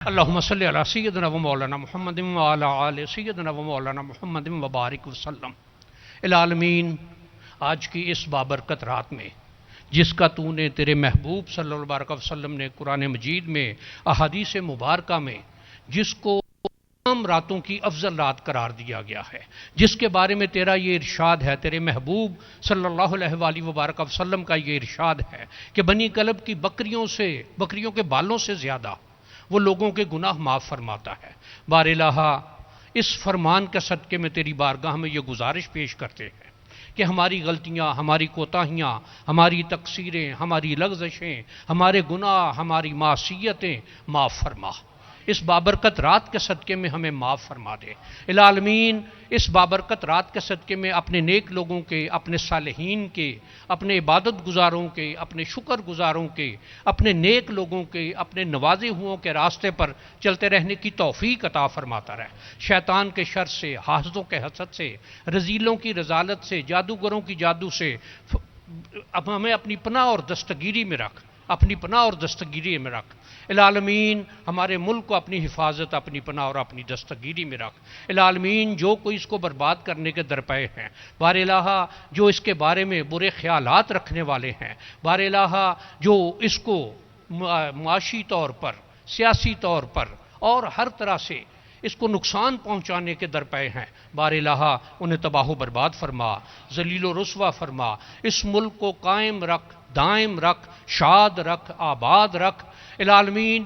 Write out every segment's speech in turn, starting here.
اللہم صلی علی سیدنا و مولانا محمد و علی آل سیدنا و مولانا محمد و بارک وسلم۔ العالمین، آج کی اس بابرکت رات میں جس کا تو نے تیرے محبوب صلی اللہ علیہ وسلم نے قرآن مجید میں احادیث مبارکہ میں جس کو تمام راتوں کی افضل رات قرار دیا گیا ہے، جس کے بارے میں تیرا یہ ارشاد ہے، تیرے محبوب صلی اللہ علیہ وآلہ وبارک وسلم کا یہ ارشاد ہے کہ بنی کلب کی بکریوں کے بالوں سے زیادہ وہ لوگوں کے گناہ معاف فرماتا ہے۔ بار الہ، اس فرمان کے صدقے میں تیری بارگاہ میں یہ گزارش پیش کرتے ہیں کہ ہماری غلطیاں، ہماری کوتاہیاں، ہماری تقصیریں، ہماری لغزشیں، ہمارے گناہ، ہماری معصیتیں معاف فرما۔ اس بابرکت رات کے صدقے میں ہمیں معاف فرما دے۔ العالمین، اس بابرکت رات کے صدقے میں اپنے نیک لوگوں کے، اپنے صالحین کے، اپنے عبادت گزاروں کے، اپنے شکر گزاروں کے، اپنے نیک لوگوں کے، اپنے نوازے ہوئوں کے راستے پر چلتے رہنے کی توفیق عطا فرماتا رہے۔ شیطان کے شر سے، حاسدوں کے حسد سے، رذیلوں کی رذالت سے، جادوگروں کی جادو سے اب ہمیں اپنی پناہ اور دستگیری میں رکھ، اپنی پناہ اور دستگیری میں رکھ۔ العالمین، ہمارے ملک کو اپنی حفاظت، اپنی پناہ اور اپنی دستگیری میں رکھ۔ العالمین، جو کوئی اس کو برباد کرنے کے درپے ہیں، بار الہ، جو اس کے بارے میں برے خیالات رکھنے والے ہیں، بار الہ، جو اس کو معاشی طور پر، سیاسی طور پر اور ہر طرح سے اس کو نقصان پہنچانے کے درپے ہیں، بار الہ انہیں تباہ و برباد فرما، ذلیل و رسوا فرما۔ اس ملک کو قائم رکھ، دائم رکھ، شاد رکھ، آباد رکھ۔ العالمین،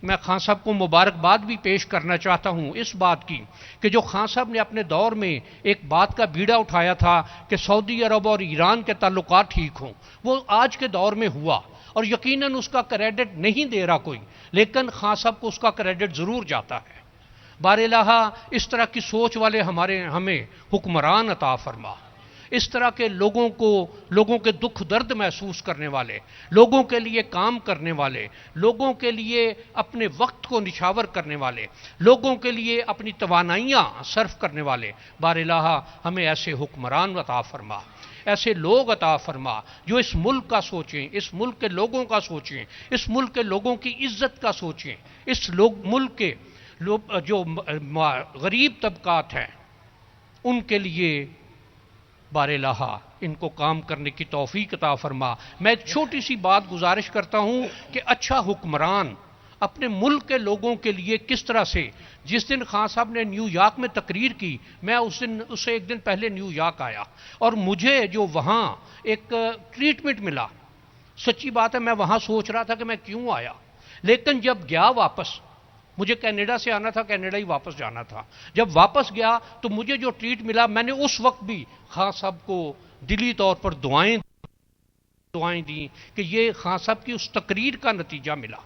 میں خان صاحب کو مبارکباد بھی پیش کرنا چاہتا ہوں اس بات کی کہ جو خان صاحب نے اپنے دور میں ایک بات کا بیڑا اٹھایا تھا کہ سعودی عرب اور ایران کے تعلقات ٹھیک ہوں، وہ آج کے دور میں ہوا، اور یقیناً اس کا کریڈٹ نہیں دے رہا کوئی، لیکن خان صاحب کو اس کا کریڈٹ ضرور جاتا ہے۔ بار الہ، اس طرح کی سوچ والے ہمیں حکمران عطا فرما، اس طرح کے لوگوں کے دکھ درد محسوس کرنے والے، لوگوں کے لیے کام کرنے والے، لوگوں کے لیے اپنے وقت کو نچھاور کرنے والے، لوگوں کے لیے اپنی توانائیاں صرف کرنے والے، بار الہ ہمیں ایسے حکمران عطا فرما، ایسے لوگ عطا فرما جو اس ملک کا سوچیں، اس ملک کے لوگوں کا سوچیں، اس ملک کے لوگوں کی عزت کا سوچیں، اس ملک کے جو غریب طبقات ہیں ان کے لیے بار الہ ان کو کام کرنے کی توفیق عطا فرما۔ میں ایک چھوٹی سی بات گزارش کرتا ہوں کہ اچھا حکمران اپنے ملک کے لوگوں کے لیے کس طرح سے، جس دن خان صاحب نے نیو یارک میں تقریر کی، میں اسے ایک دن پہلے نیو یارک آیا، اور مجھے جو وہاں ایک ٹریٹمنٹ ملا، سچی بات ہے میں وہاں سوچ رہا تھا کہ میں کیوں آیا، لیکن جب گیا واپس، مجھے کینیڈا سے آنا تھا، کینیڈا ہی واپس جانا تھا، جب واپس گیا تو مجھے جو ٹریٹ ملا، میں نے اس وقت بھی خان صاحب کو دلی طور پر دعائیں دیں کہ یہ خان صاحب کی اس تقریر کا نتیجہ ملا۔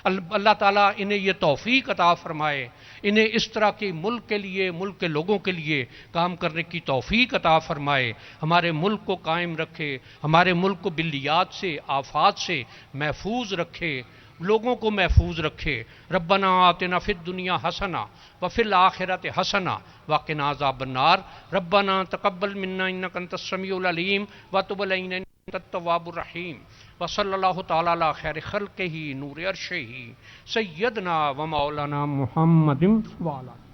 اللہ تعالیٰ انہیں یہ توفیق عطا فرمائے، انہیں اس طرح کے ملک کے لیے، ملک کے لوگوں کے لیے کام کرنے کی توفیق عطا فرمائے، ہمارے ملک کو قائم رکھے، ہمارے ملک کو بلیات سے، آفات سے محفوظ رکھے، لوگوں کو محفوظ رکھے۔ ربنا آتنا فی الدنیا حسنہ وفی الآخرۃ حسنہ وقنا عذاب النار۔ ربنا تقبل منا انک انت السمیع العلیم وتب علینا انت التواب الرحیم۔ وصلی اللہ تعالی علی خیر خلقہ نور عرشہ سیدنا و مولانا محمد وعلی